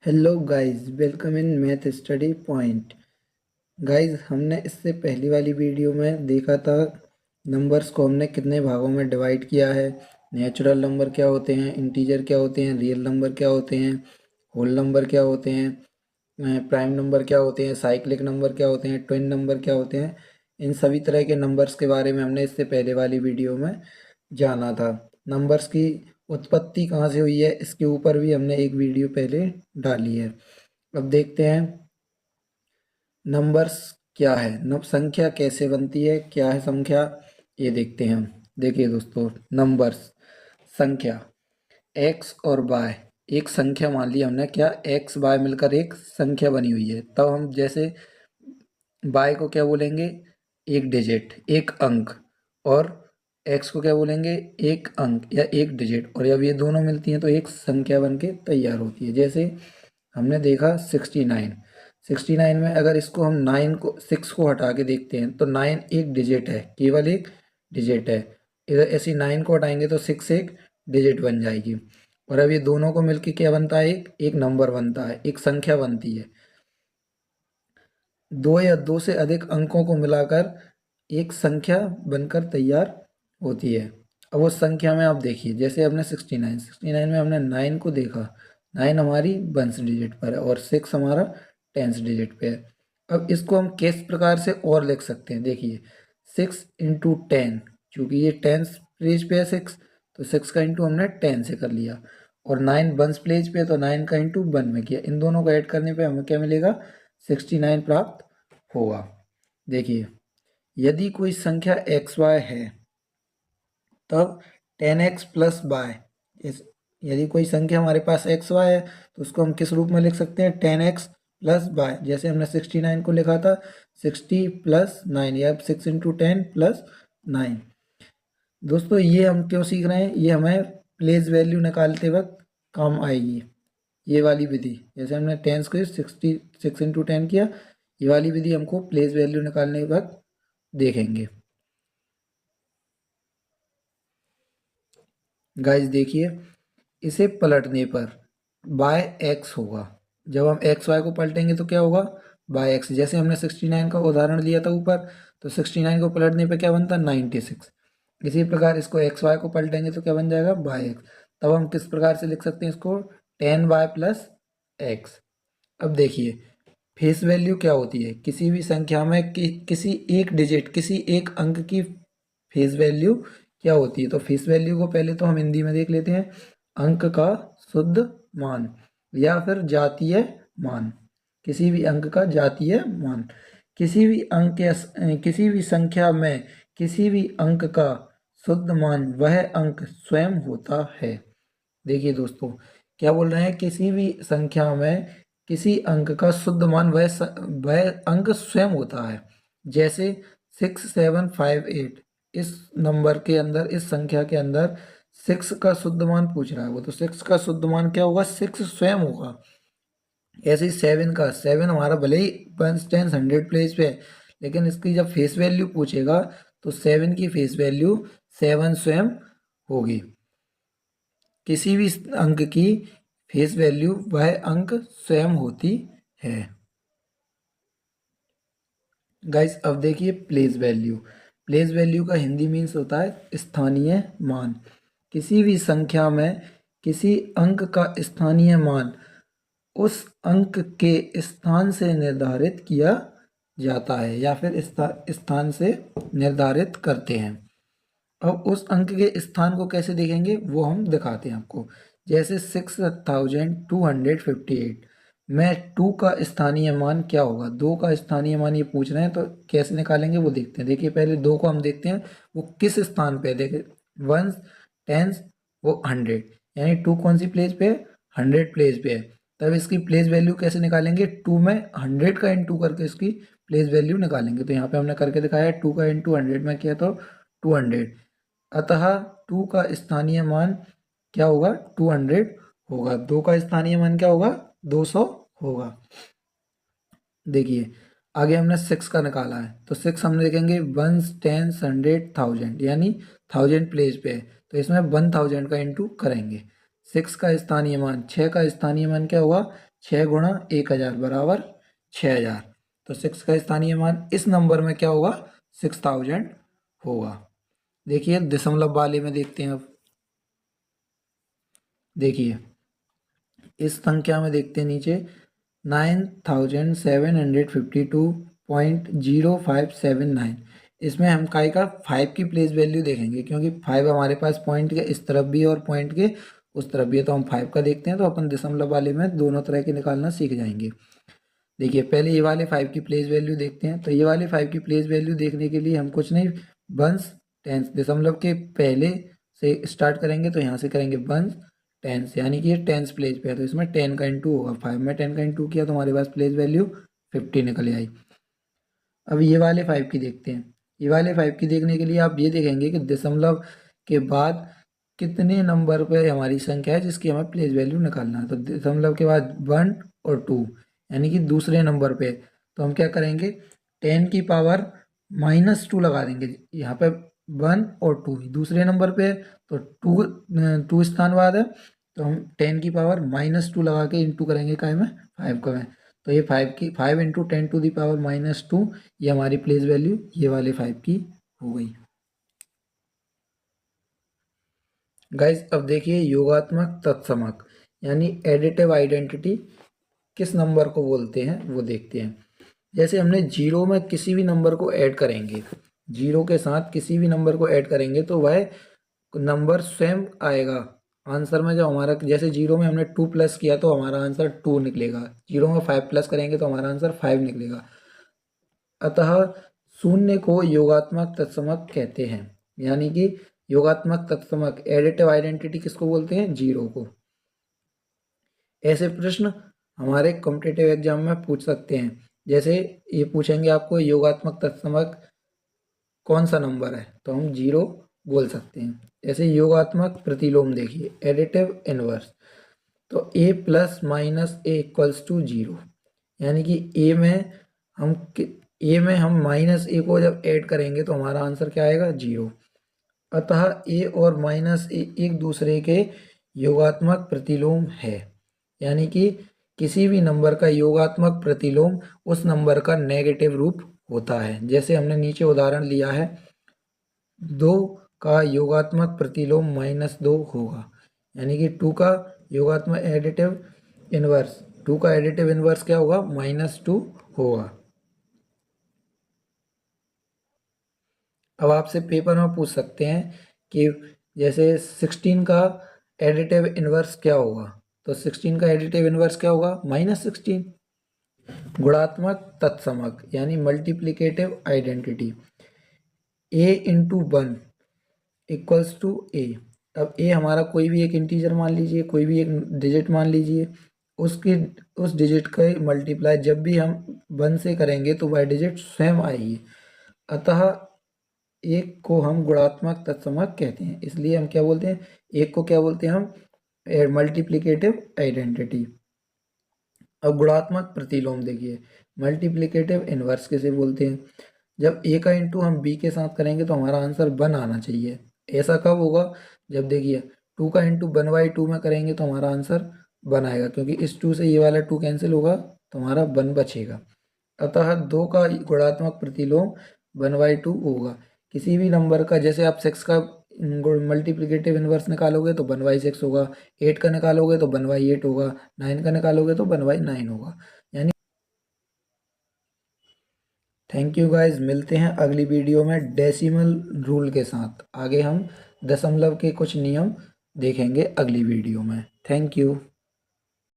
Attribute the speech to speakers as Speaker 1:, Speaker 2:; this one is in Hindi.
Speaker 1: Hello guys, welcome in math study point. Guys, हमने इससे पहली वाली वीडियो में देखा था नंबर्स को हमने कितने भागों में डिवाइड किया है। नेचुरल नंबर क्या होते हैं, इंटीजर क्या होते हैं, रियल नंबर क्या होते हैं, होल नंबर क्या होते हैं, प्राइम नंबर क्या होते हैं, साइक्लिक नंबर क्या होते हैं, ट्विन नंबर क्या होते हैं। इन सभी तरह के नंबर्स के बारे में हमने इससे पहले वाली वीडियो में जाना था। नंबर्स की उत्पत्ति कहाँ से हुई है, इसके ऊपर भी हमने एक वीडियो पहले डाली है। अब देखते हैं नंबर्स क्या है, संख्या कैसे बनती है, क्या है संख्या, ये देखते हैं हम। देखिए दोस्तों, नंबर्स संख्या एक्स और वाई, एक संख्या मान ली हमने, क्या एक्स वाई मिलकर एक संख्या बनी हुई है। तब हम जैसे वाई को क्या बोलेंगे, एक डिजिट, एक अंक, और एक्स को क्या बोलेंगे, एक अंक या एक डिजिट, और जब ये दोनों मिलती हैं तो एक संख्या बन के तैयार होती है। जैसे हमने देखा 69। 69 में अगर इसको हम 9 को 6 को हटा के देखते हैं तो 9 एक डिजिट है, केवल एक डिजिट है। इधर ऐसी 9 को हटाएंगे तो 6 एक डिजिट बन जाएगी, और अब ये दोनों को मिलके क्या बनता है, एक एक नंबर बनता है, एक संख्या बनती है। दो या दो से अधिक अंकों को मिलाकर एक संख्या बनकर तैयार होती है। अब उस संख्या में आप देखिए, जैसे हमने 69 में हमने 9 को देखा। 9 हमारी वंस डिजिट पर है और 6 हमारा टेंस डिजिट पे है। अब इसको हम किस प्रकार से और लिख सकते हैं, देखिए 6 × 10, चूँकि ये टेंस प्लेस पे है 6, तो 6 का इंटू हमने 10 से कर लिया, और 9 वंस प्लेस पे, तो 9 का इंटू 1 में किया। इन दोनों को ऐड करने पे हमें क्या मिलेगा, 69 प्राप्त होगा। देखिए, यदि कोई संख्या एक्स वाई है तब 10x प्लस वाई, यदि कोई संख्या हमारे पास एक्स वाई है तो उसको हम किस रूप में लिख सकते हैं, 10x प्लस वाई। जैसे हमने 69 को लिखा था 60 प्लस 9, या 6 × 10 प्लस 9। दोस्तों, ये हम क्यों सीख रहे हैं, ये हमें प्लेस वैल्यू निकालते वक्त काम आएगी। ये वाली विधि, जैसे हमने टेंस को 6 × 10 किया, ये वाली विधि हमको प्लेस वैल्यू निकालने के वक्त देखेंगे। गाइस देखिए, इसे पलटने पर बाय एक्स होगा। जब हम एक्स वाई को पलटेंगे तो क्या होगा, बाय एक्स। जैसे हमने 69 का उदाहरण लिया था ऊपर, तो 69 को पलटने पे क्या बनता, 96। इसी प्रकार इसको एक्स वाई को पलटेंगे तो क्या बन जाएगा, बाय एक्स। तब हम किस प्रकार से लिख सकते हैं इसको, 10y प्लस एक्स। अब देखिए, फेस वैल्यू क्या होती है, किसी भी संख्या में किसी एक डिजिट, किसी एक अंक की फेस वैल्यू क्या होती है। तो फेस वैल्यू को पहले तो हम हिंदी में देख लेते हैं, अंक का शुद्ध मान या फिर जातीय मान, किसी भी अंक का जातीय मान। किसी भी अंक या किसी भी संख्या में किसी भी अंक का शुद्ध मान वह अंक स्वयं होता है। देखिए दोस्तों, क्या बोल रहे हैं, किसी भी संख्या में किसी अंक का शुद्ध मान वह अंक स्वयं होता है। जैसे 6758, इस नंबर के अंदर, इस संख्या के अंदर 6 का शुद्ध मान पूछ रहा है वो, तो 6 का शुद्ध मान क्या होगा, 6 स्वयं होगा। ऐसे ही 7 का, 7 हमारा भले ही वंस टेंस 100 प्लेस पे है, लेकिन इसकी जब फेस वैल्यू पूछेगा तो 7 की फेस वैल्यू 7 स्वयं होगी। किसी भी अंक की फेस वैल्यू वह अंक स्वयं होती है। गाइस, अब देखिए प्लेस वैल्यू। प्लेस वैल्यू का हिंदी मीन्स होता है स्थानीय मान। किसी भी संख्या में किसी अंक का स्थानीय मान उस अंक के स्थान से निर्धारित किया जाता है, या फिर स्थान से निर्धारित करते हैं। अब उस अंक के स्थान को कैसे देखेंगे वो हम दिखाते हैं आपको। जैसे 6258 में 2 का स्थानीय मान क्या होगा, 2 का स्थानीय मान ये पूछ रहे हैं, तो कैसे निकालेंगे वो देखते हैं। देखिए, पहले 2 को हम देखते हैं वो किस स्थान पे है। देखिए, वंस, टेंस, वो 100, यानी 2 कौन सी प्लेस पे है, 100 प्लेस पे है। तब इसकी प्लेस वैल्यू कैसे निकालेंगे, 2 में 100 का इंटू करके इसकी प्लेस वैल्यू निकालेंगे। तो यहाँ पे हमने करके दिखाया है, 2 का इंटू 100 में किया तो 200। अतः 2 का स्थानीय मान क्या होगा, 200 होगा। 2 का स्थानीय मान क्या होगा, 200 होगा। देखिए, आगे हमने 6 का निकाला है, तो 6 हम देखेंगे वंस, टेंस, 100, 1000, यानी 1000 प्लेस पे है, तो इसमें 1000 का इंटू करेंगे। 6 का स्थानीय मान, 6 का स्थानीय मान क्या होगा, 6 गुणा 1000 बराबर 6000। तो 6 का स्थानीय मान इस नंबर में क्या होगा, 6000 होगा। देखिए दशमलव वाले में देखते हैं। अब देखिए इस संख्या में देखते हैं नीचे 9752.0579। इसमें हम काय का 5 की प्लेस वैल्यू देखेंगे, क्योंकि 5 हमारे पास पॉइंट के इस तरफ भी है और पॉइंट के उस तरफ भी है। तो हम 5 का देखते हैं, तो अपन दशमलव वाले में दोनों तरह के निकालना सीख जाएंगे। देखिए पहले ये वाले 5 की प्लेस वैल्यू देखते हैं। तो ये वाले 5 की प्लेस वैल्यू देखने के लिए हम कुछ नहीं, वंस टेंस दशमलव के पहले से स्टार्ट करेंगे। तो यहाँ से करेंगे वंस टेंस, यानी कि ये टेंस प्लेस पे है, तो इसमें 10 का इंटू होगा। 5 में 10 का इंटू किया तो हमारे पास प्लेस वैल्यू 50 निकल आई। अब ये वाले 5 की देखते हैं। ये वाले 5 की देखने के लिए आप ये देखेंगे कि दशमलव के बाद कितने नंबर पे हमारी संख्या है जिसकी हमें प्लेस वैल्यू निकालना है। तो दशमलव के बाद 1 और 2, यानी कि दूसरे नंबर पे। तो हम क्या करेंगे, 10 की पावर -2 लगा देंगे। यहाँ पे 1 और 2 दूसरे नंबर पे है, तो 2 स्थान बाद है, तो हम 10 की पावर -2 लगा के इंटू करेंगे काय में, 5 का में। तो ये 5 इंटू 10 टू दी पावर -2, ये हमारी प्लेस वैल्यू ये वाले 5 की हो गई। गाइस अब देखिए योगात्मक तत्समक यानी एडिटिव आइडेंटिटी किस नंबर को बोलते हैं वो देखते हैं। जैसे हमने जीरो में किसी भी नंबर को ऐड करेंगे, जीरो के साथ किसी भी नंबर को ऐड करेंगे तो वह नंबर स्वयं आएगा आंसर में। जब हमारा जैसे जीरो में हमने 2 प्लस किया तो हमारा आंसर 2 निकलेगा, जीरो में 5 प्लस करेंगे तो हमारा आंसर 5 निकलेगा। अतः शून्य को योगात्मक तत्समक कहते हैं, यानी कि योगात्मक तत्समक एडिटिव आइडेंटिटी किसको बोलते हैं, जीरो को। ऐसे प्रश्न हमारे कॉम्पिटिटिव एग्जाम में पूछ सकते हैं। जैसे ये पूछेंगे आपको योगात्मक तत्समक कौन सा नंबर है, तो हम जीरो बोल सकते हैं। जैसे योगात्मक प्रतिलोम देखिए एडिटिव इनवर्स, तो a plus minus a equals to zero, यानी कि a में हम माइनस ए को जब ऐड करेंगे तो हमारा आंसर क्या आएगा, जीरो। अतः a और माइनस ए एक दूसरे के योगात्मक प्रतिलोम है, यानी कि किसी भी नंबर का योगात्मक प्रतिलोम उस नंबर का नेगेटिव रूप होता है। जैसे हमने नीचे उदाहरण लिया है, 2 का योगात्मक प्रतिलोम -2 होगा, यानी कि 2 का योगात्मक एडिटिव इनवर्स, 2 का एडिटिव इनवर्स क्या होगा, -2 होगा। अब आपसे पेपर में पूछ सकते हैं कि जैसे 16 का एडिटिव इनवर्स क्या होगा, तो 16 का एडिटिव इनवर्स क्या होगा, -16। गुणात्मक तत्समक यानी multiplicative identity, a into 1 equals to a। अब a हमारा कोई भी एक इंटीजर मान लीजिए, कोई भी एक डिजिट मान लीजिए, उसकी उस डिजिट का मल्टीप्लाई जब भी हम 1 से करेंगे तो वह डिजिट स्वयं आएगी। अतः एक को हम गुणात्मक तत्समक कहते हैं। इसलिए हम क्या बोलते हैं, एक को क्या बोलते हैं हम, मल्टीप्लिकेटिव आइडेंटिटी। अब गुणात्मक प्रतिलोम देखिए मल्टीप्लिकेटिव इनवर्स किसे बोलते हैं। जब a का इंटू हम b के साथ करेंगे तो हमारा आंसर 1 आना चाहिए। ऐसा कब होगा, जब देखिए 2 का इंटू 1/2 में करेंगे तो हमारा आंसर 1 आएगा, क्योंकि इस 2 से ये वाला 2 कैंसिल होगा तो हमारा 1 बचेगा। अतः 2 का गुणात्मक प्रतिलोम 1/2 होगा। किसी भी नंबर का, जैसे आप 6 का मल्टीप्लिकेटिव इनवर्स निकालोगे तो 1/6 होगा, 8 का निकालोगे तो 1/8 होगा, 9 का निकालोगे तो 1/9 होगा। यानी थैंक यू गाइज, मिलते हैं अगली वीडियो में डेसिमल रूल के साथ। आगे हम दशमलव के कुछ नियम देखेंगे अगली वीडियो में। Thank you.